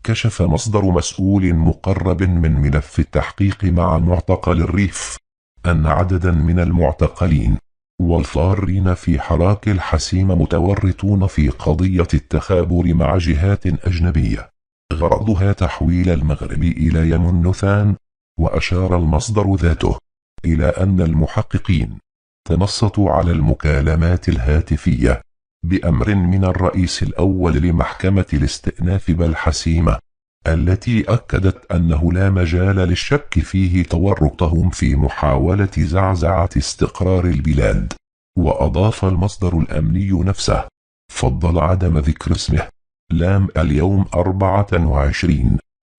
كشف مصدر مسؤول مقرب من ملف التحقيق مع معتقل الريف أن عددا من المعتقلين والفارين في حراك الحسيمة متورطون في قضية التخابر مع جهات أجنبية غرضها تحويل المغرب إلى يمن. وأشار المصدر ذاته إلى أن المحققين تنصتوا على المكالمات الهاتفية بأمر من الرئيس الأول لمحكمة الاستئناف بالحسيمة، التي أكدت أنه لا مجال للشك فيه تورطهم في محاولة زعزعة استقرار البلاد. وأضاف المصدر الأمني نفسه، فضل عدم ذكر اسمه، لام اليوم 24،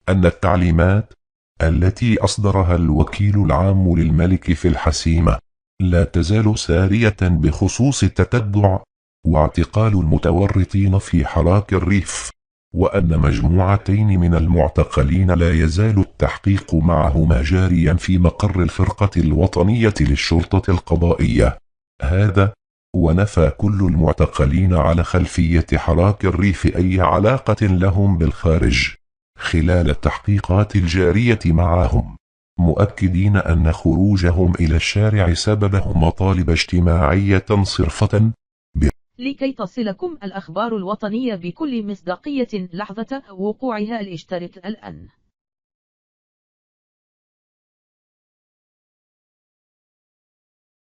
أن التعليمات التي أصدرها الوكيل العام للملك في الحسيمة لا تزال سارية بخصوص التتبع واعتقال المتورطين في حراك الريف، وأن مجموعتين من المعتقلين لا يزال التحقيق معهما جاريا في مقر الفرقة الوطنية للشرطة القضائية. هذا ونفى كل المعتقلين على خلفية حراك الريف أي علاقة لهم بالخارج خلال التحقيقات الجارية معهم، مؤكدين أن خروجهم إلى الشارع سببه مطالب اجتماعية صرفة. لكي تصلكم الأخبار الوطنية بكل مصداقية لحظة وقوعها، الاشترك الآن.